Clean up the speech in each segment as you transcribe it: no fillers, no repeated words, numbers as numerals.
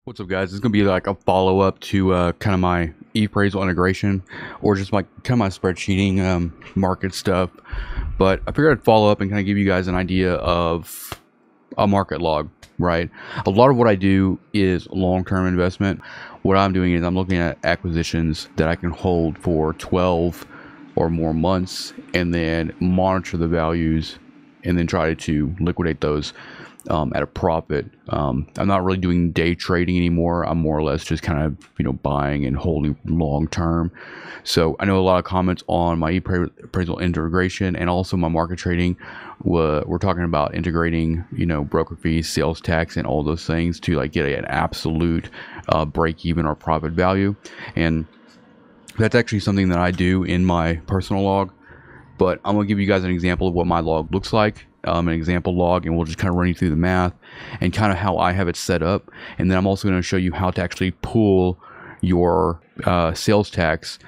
What's up, guys? It's gonna be like a follow-up to kind of my e-appraisal integration, or just like kind of my spreadsheeting market stuff. But I figured I'd follow up and kind of give you guys an idea of a market log. Right, a lot of what I do is long-term investment. What I'm doing is I'm looking at acquisitions that I can hold for 12 or more months, and then monitor the values, and then try to liquidate those at a profit. I'm not really doing day trading anymore. I'm more or less just kind of buying and holding long term. So I know a lot of comments on my appraisal integration and also my market trading. We're talking about integrating broker fees, sales tax, and all those things to like get an absolute break even or profit value. And that's actually something that I do in my personal log. But I'm gonna give you guys an example of what my log looks like, an example log, and we'll just kind of run you through the math and kind of how I have it set up. And then I'm also going to show you how to actually pull your sales tax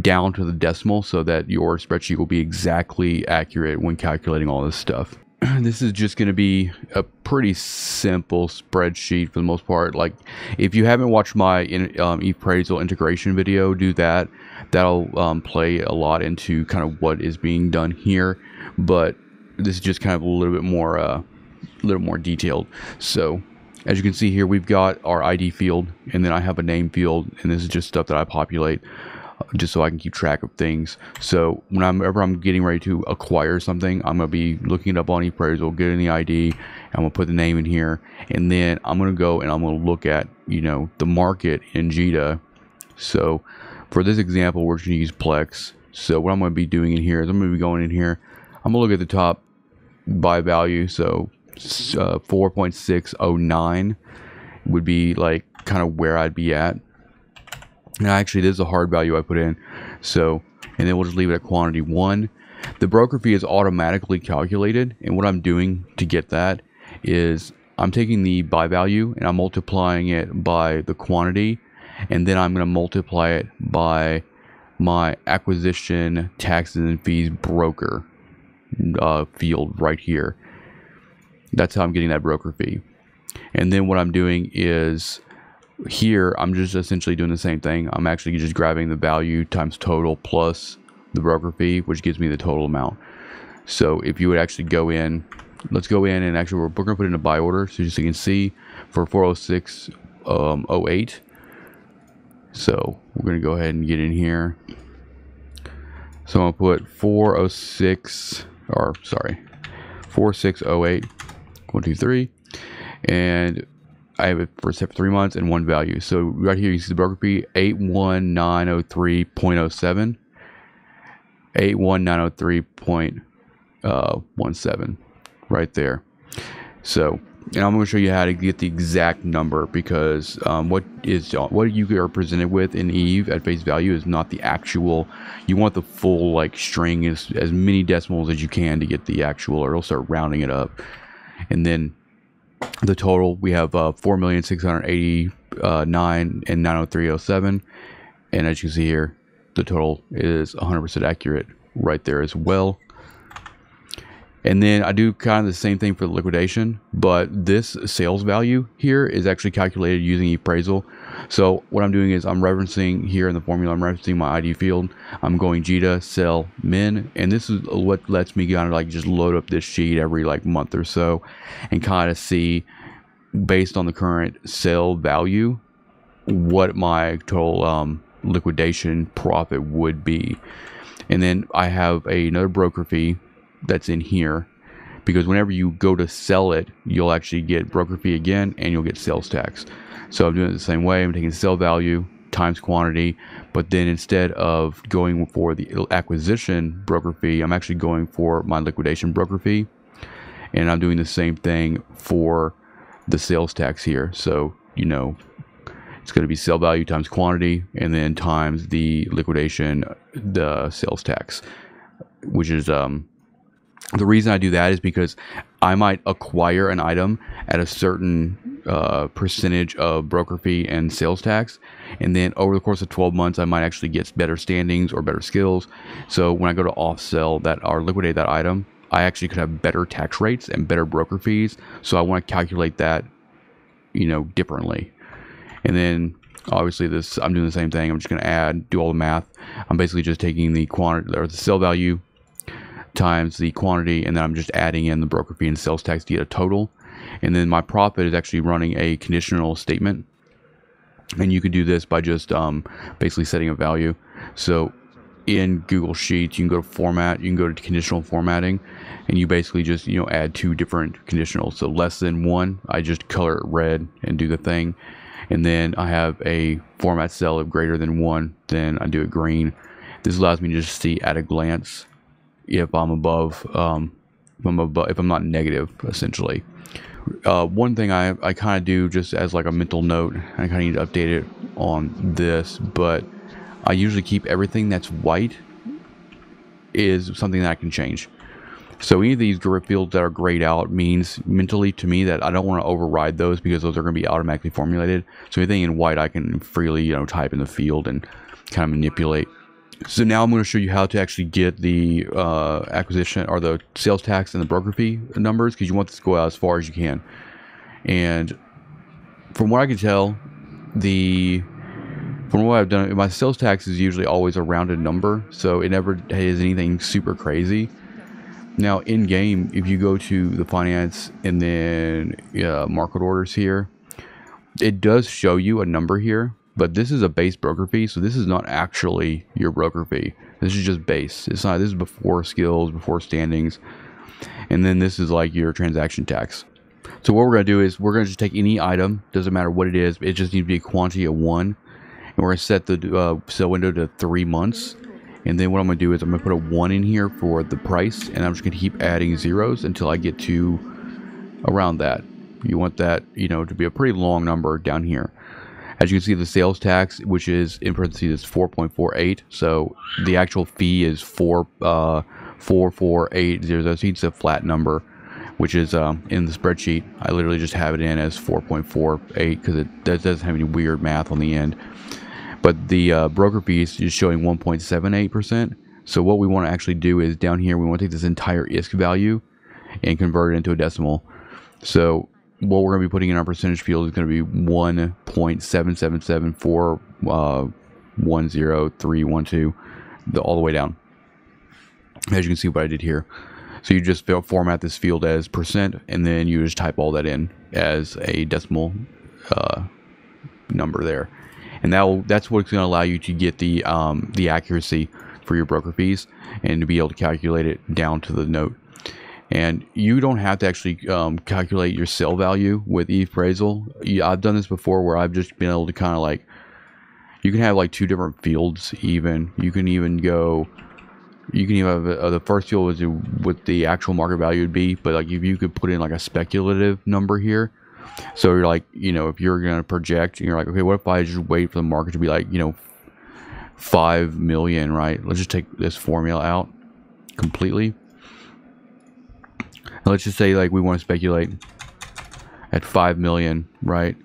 down to the decimal so that your spreadsheet will be exactly accurate when calculating all this stuff. This is just going to be a pretty simple spreadsheet for the most part. Like, if you haven't watched my appraisal integration video, do that. That'll play a lot into kind of what is being done here. But this is just kind of a little bit more detailed. So as you can see here, we've got our ID field, and then I have a name field, and this is just stuff that I populate just so I can keep track of things. So whenever I'm getting ready to acquire something, I'm going to be looking it up on eAppraisal, getting the ID, I'm going to put the name in here, and then I'm going to go and I'm going to look at the market in JITA. So for this example, we're going to use Plex. So what I'm going to be doing in here is I'm going to be going in here, I'm going to look at the top buy value. So 4.609 would be like kind of where I'd be at. And actually, this is a hard value I put in. So, and then we'll just leave it at quantity 1. The broker fee is automatically calculated. And what I'm doing to get that is I'm taking the buy value and I'm multiplying it by the quantity. And then I'm going to multiply it by my acquisition taxes and fees broker field right here. That's how I'm getting that broker fee. And then what I'm doing is here, I'm just essentially doing the same thing. I'm actually just grabbing the value times total plus the broker fee, which gives me the total amount. So if you would actually go in, let's go in and actually we're going to put in a buy order. So just so you can see for 406.08. So we're going to go ahead and get in here. So I'm going to put 4608 1 2 3, and I have it for set for 3 months and one value. So right here you see the broker fee 81903.07, 81903.17 right there. So, and I'm going to show you how to get the exact number, because what you are presented with in Eve at face value is not the actual. You want the full like string, as many decimals as you can to get the actual, or it'll start rounding it up. And then the total, we have 4,689 and 903.07, and as you can see here, the total is 100% accurate right there as well. And then I do kind of the same thing for the liquidation, but this sales value here is actually calculated using appraisal. So what I'm doing is I'm referencing here in the formula, I'm referencing my ID field. I'm going JITA, sell, min, and this is what lets me kind of like just load up this sheet every like month or so and kind of see, based on the current sale value, what my total liquidation profit would be. And then I have another broker fee that's in here, because whenever you go to sell it, you'll actually get broker fee again, and you'll get sales tax. So I'm doing it the same way. I'm taking sell value times quantity, but then instead of going for the acquisition broker fee, I'm actually going for my liquidation broker fee, and I'm doing the same thing for the sales tax here. So it's going to be sell value times quantity, and then times the liquidation, the sales tax, which is the reason I do that is because I might acquire an item at a certain percentage of broker fee and sales tax, and then over the course of 12 months I might actually get better standings or better skills. So when I go to off sell that or liquidate that item, I actually could have better tax rates and better broker fees. So I want to calculate that differently. And then obviously this, I'm doing the same thing. I'm just going to do all the math. I'm basically just taking the quantity or the sale value times the quantity, and then I'm just adding in the broker fee and sales tax to get a total. And then my profit is actually running a conditional statement. And you can do this by just basically setting a value. So in Google Sheets, you can go to format, you can go to conditional formatting, and you basically just, add 2 different conditionals. So less than 1, I just color it red and do the thing. And then I have a format cell of greater than 1, then I do it green. This allows me to just see at a glance if I'm above, if I'm not negative, essentially. One thing I kind of do just as like a mental note, I kind of need to update it on this, but I usually keep everything that's white is something that I can change. So any of these fields that are grayed out means mentally to me that I don't want to override those, because those are going to be automatically formulated. So anything in white I can freely type in the field and kind of manipulate. So now I'm going to show you how to actually get the acquisition or the sales tax and the broker fee numbers, because you want this to go out as far as you can. And from what I can tell, from what I've done, my sales tax is usually always a rounded number, so it never has anything super crazy. Now in game, if you go to the finance and then market orders here, it does show you a number here, but this is a base broker fee, so this is not actually your broker fee. This is just base. It's not. This is before skills, before standings, and then this is like your transaction tax. So what we're gonna do is we're gonna just take any item, doesn't matter what it is, it just needs to be a quantity of 1, and we're gonna set the sell window to 3 months. And then what I'm going to do is I'm going to put a 1 in here for the price, and I'm just going to keep adding zeros until I get to around that. You want that, to be a pretty long number down here. As you can see, the sales tax, which is in parentheses, is 4.48. So the actual fee is 44800. So it's a flat number, which is in the spreadsheet. I literally just have it in as 4.48 because it doesn't have any weird math on the end. But the broker fee is showing 1.78%. So what we want to actually do is down here, we want to take this entire ISK value and convert it into a decimal. So what we're going to be putting in our percentage field is going to be 1.777410,312, all the way down. As you can see what I did here. So you just format this field as %, and then you just type all that in as a decimal number there. And that's what's going to allow you to get the accuracy for your broker fees and to be able to calculate it down to the note. And you don't have to actually calculate your sale value with eAppraisal. I've done this before where I've just been able to kind of like, you can have like 2 different fields even. You can even have the first field is what the actual market value would be, but like if you could put in like a speculative number here. So you're like, if you're going to project, and you're like, okay, what if I just wait for the market to be like, 5 million, right? Let's just take this formula out completely. And let's just say like we want to speculate at 5 million, right?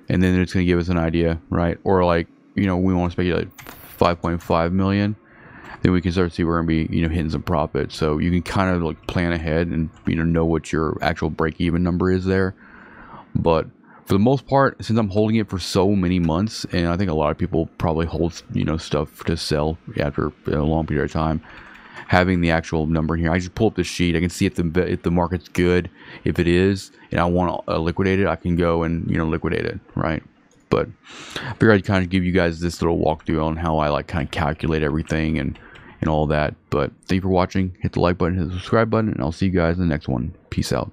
And then it's going to give us an idea, right? Or like, we want to speculate 5.5 million. Then we can start to see we're going to be, hitting some profit. So you can kind of like plan ahead and, know what your actual break-even number is there. But for the most part, since I'm holding it for so many months, and I think a lot of people probably hold, stuff to sell after a long period of time, having the actual number here, I just pull up the sheet. I can see if the market's good. If it is, and I want to liquidate it, I can go and liquidate it, right? But I figured I'd kind of give you guys this little walkthrough on how I like kind of calculate everything and all that. But thank you for watching. Hit the like button, hit the subscribe button, and I'll see you guys in the next one. Peace out.